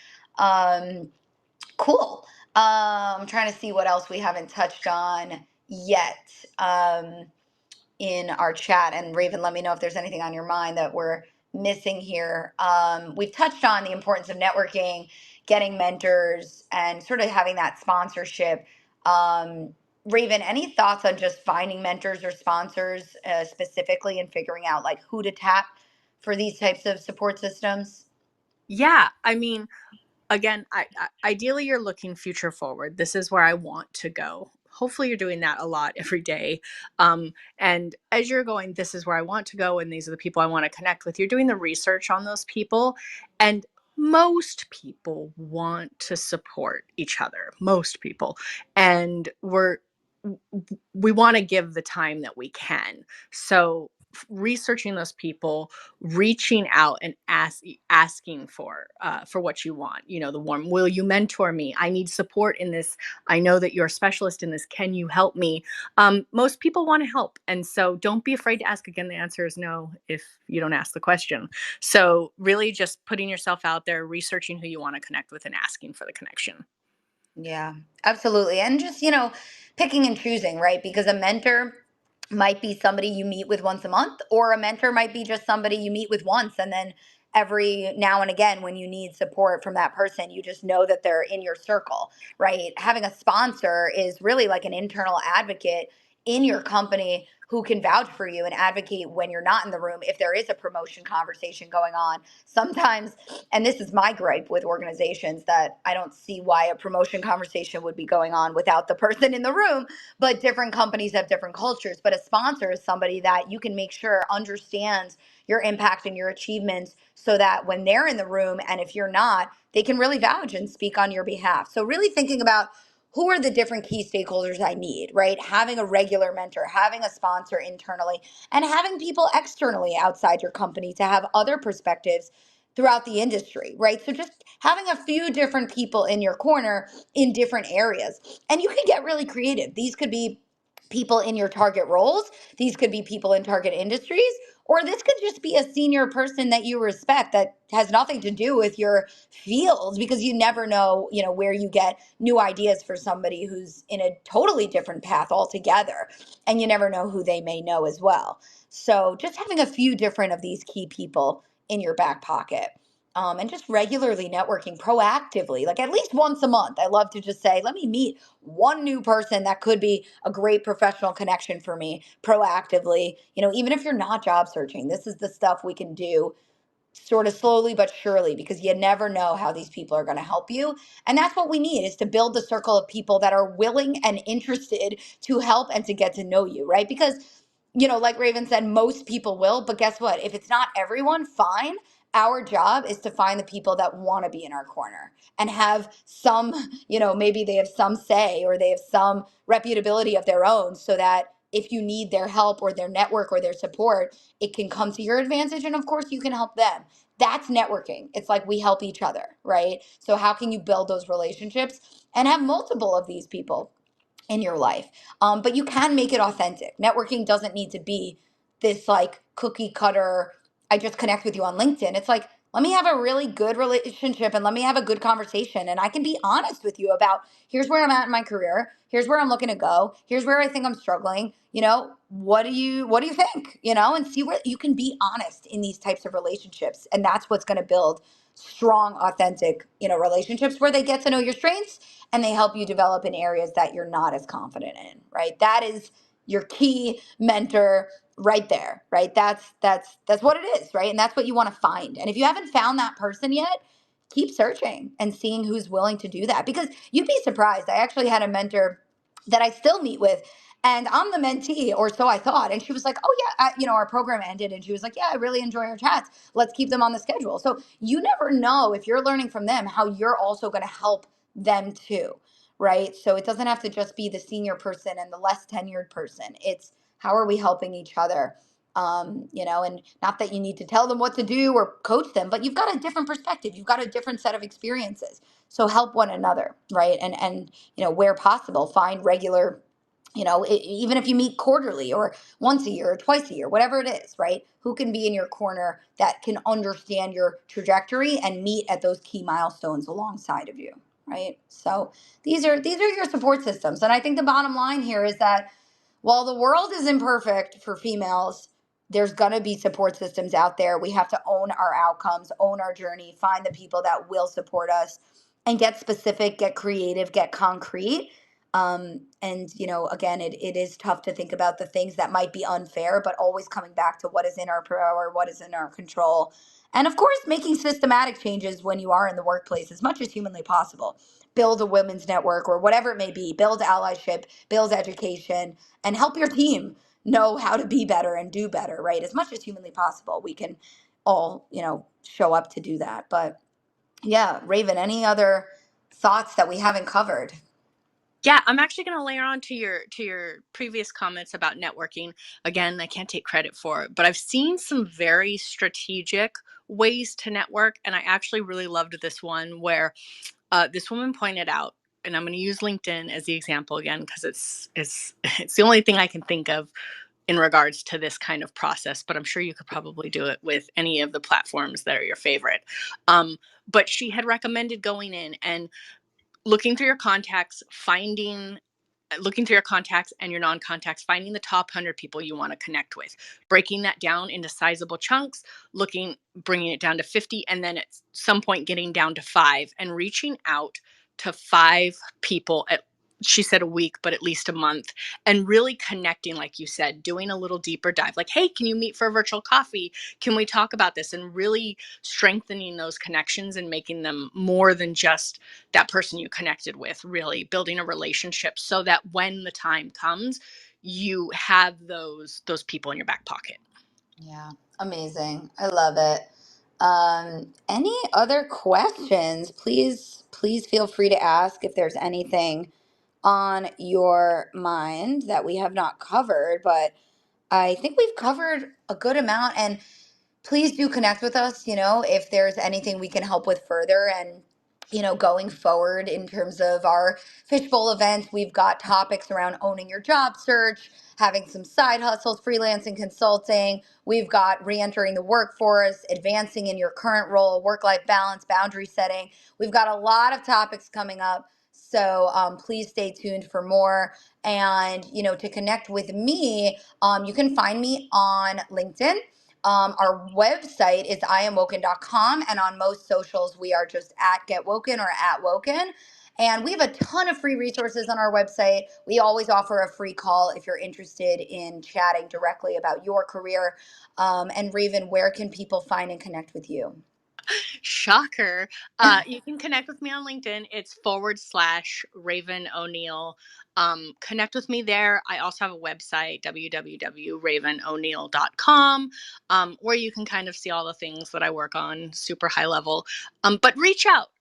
Cool. I'm trying to see what else we haven't touched on yet. In our chat. And Raven, let me know if there's anything on your mind that we're missing here. We've touched on the importance of networking, getting mentors, and sort of having that sponsorship. Raven, any thoughts on just finding mentors or sponsors specifically and figuring out like who to tap for these types of support systems? Yeah, I mean, again, ideally you're looking future forward. This is where I want to go. Hopefully you're doing that a lot every day. And as you're going, this is where I want to go, and these are the people I want to connect with, you're doing the research on those people. And most people want to support each other, most people. And we want to give the time that we can. So researching those people, reaching out and asking for what you want. You know, the warm, will you mentor me? I need support in this. I know that you're a specialist in this. Can you help me? Most people want to help. And so don't be afraid to ask. Again, the answer is no if you don't ask the question. So really just putting yourself out there, researching who you want to connect with and asking for the connection. Yeah, absolutely. And just, picking and choosing, right? Because a mentor might be somebody you meet with once a month, or a mentor might be just somebody you meet with once. And then every now and again, when you need support from that person, you just know that they're in your circle, right? Having a sponsor is really like an internal advocate in your company who can vouch for you and advocate when you're not in the room if there is a promotion conversation going on. Sometimes, and this is my gripe with organizations, that I don't see why a promotion conversation would be going on without the person in the room, but different companies have different cultures. But a sponsor is somebody that you can make sure understands your impact and your achievements, so that when they're in the room, and if you're not, they can really vouch and speak on your behalf. So really thinking about who are the different key stakeholders I need, right? Having a regular mentor, having a sponsor internally, and having people externally outside your company to have other perspectives throughout the industry, right? So just having a few different people in your corner in different areas. And you can get really creative. These could be people in your target roles, these could be people in target industries, or this could just be a senior person that you respect that has nothing to do with your field, because you never know, where you get new ideas for somebody who's in a totally different path altogether, and you never know who they may know as well. So just having a few different of these key people in your back pocket. And just regularly networking proactively, like at least once a month. I love to just say, let me meet one new person that could be a great professional connection for me proactively. Even if you're not job searching, this is the stuff we can do sort of slowly but surely, because you never know how these people are going to help you. And that's what we need, is to build the circle of people that are willing and interested to help and to get to know you, right? Because like Raven said, most people will, but guess what? If it's not everyone, fine. Our job is to find the people that want to be in our corner and have some, maybe they have some say or they have some reputability of their own, so that if you need their help or their network or their support, it can come to your advantage. And of course, you can help them. That's networking. It's like we help each other, right? So, how can you build those relationships and have multiple of these people in your life? But you can make it authentic. Networking doesn't need to be this like cookie cutter, I just connect with you on LinkedIn. It's like, let me have a really good relationship and let me have a good conversation. And I can be honest with you about, here's where I'm at in my career. Here's where I'm looking to go. Here's where I think I'm struggling. What do you think? And see where you can be honest in these types of relationships. And that's what's going to build strong, authentic, relationships where they get to know your strengths and they help you develop in areas that you're not as confident in, right? That is your key mentor right there, right? That's what it is, right? And that's what you want to find. And if you haven't found that person yet, keep searching and seeing who's willing to do that, because you'd be surprised. I actually had a mentor that I still meet with, and I'm the mentee, or so I thought. And she was like, "Oh yeah, our program ended," and she was like, "Yeah, I really enjoy our chats. Let's keep them on the schedule." So you never know, if you're learning from them, how you're also going to help them too, right? So it doesn't have to just be the senior person and the less tenured person. It's how are we helping each other? And not that you need to tell them what to do or coach them, but you've got a different perspective. You've got a different set of experiences. So help one another, right? And where possible, find regular, even if you meet quarterly or once a year or twice a year, whatever it is, right? Who can be in your corner that can understand your trajectory and meet at those key milestones alongside of you, right? So these are your support systems. And I think the bottom line here is that while the world is imperfect for females, there's going to be support systems out there. We have to own our outcomes, own our journey, find the people that will support us, and get specific, get creative, get concrete. And again, it is tough to think about the things that might be unfair, but always coming back to what is in our power, what is in our control. And of course, making systematic changes when you are in the workplace as much as humanly possible. Build a women's network or whatever it may be, build allyship, build education, and help your team know how to be better and do better, right? As much as humanly possible, we can all, show up to do that. But yeah, Raven, any other thoughts that we haven't covered? Yeah, I'm actually going to layer on to your previous comments about networking. Again, I can't take credit for it, but I've seen some very strategic ways to network, and I actually really loved this one where this woman pointed out, and I'm going to use LinkedIn as the example again because it's the only thing I can think of in regards to this kind of process, but I'm sure you could probably do it with any of the platforms that are your favorite. But she had recommended going in and looking through your contacts, looking through your contacts and your non-contacts, finding the top 100 people you want to connect with, breaking that down into sizable chunks, bringing it down to 50, and then at some point getting down to 5 and reaching out to 5 people she said a week, but at least a month, and really connecting, like you said, doing a little deeper dive, like, hey, can you meet for a virtual coffee? Can we talk about this? And really strengthening those connections and making them more than just that person you connected with, really building a relationship so that when the time comes, you have those people in your back pocket. Yeah, amazing. I love it. Any other questions? Please feel free to ask if there's anything on your mind that we have not covered, but I think we've covered a good amount. And please do connect with us, if there's anything we can help with further. And, going forward in terms of our fishbowl events, we've got topics around owning your job search, having some side hustles, freelancing, consulting. We've got re-entering the workforce, advancing in your current role, work-life balance, boundary setting. We've got a lot of topics coming up. So please stay tuned for more. And, to connect with me, you can find me on LinkedIn. Our website is iamwoken.com, and on most socials, we are just at GetWoken or at Woken. And we have a ton of free resources on our website. We always offer a free call if you're interested in chatting directly about your career. And Raven, where can people find and connect with you? Shocker. You can connect with me on LinkedIn. It's /Raven O'Neill. Connect with me there. I also have a website, www.ravenoneal.com, where you can kind of see all the things that I work on, super high level. But reach out.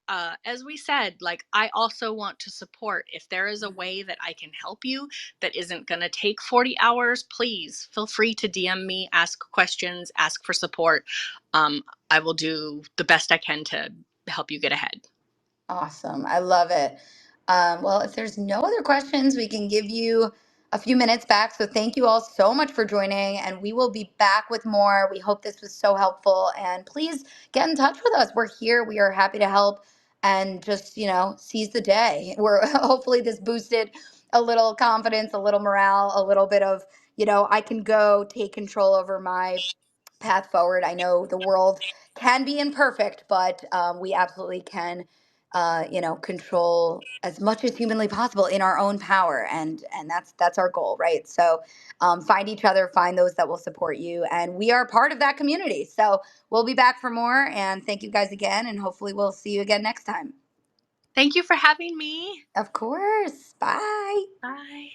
As we said, I also want to support. If there is a way that I can help you that isn't going to take 40 hours, please feel free to DM me, ask questions, ask for support. I will do the best I can to help you get ahead. Awesome. I love it. Well, if there's no other questions, we can give you a few minutes back. So thank you all so much for joining, and we will be back with more. We hope this was so helpful, and please get in touch with us. We're here. We are happy to help, and just, seize the day. We're hopefully this boosted a little confidence, a little morale, a little bit of, I can go take control over my path forward. I know the world can be imperfect, but we absolutely can control as much as humanly possible in our own power, and that's our goal, right? So find each other, find those that will support you, and we are part of that community. So we'll be back for more, and thank you guys again, and hopefully we'll see you again next time. Thank you for having me. Of course. Bye. Bye.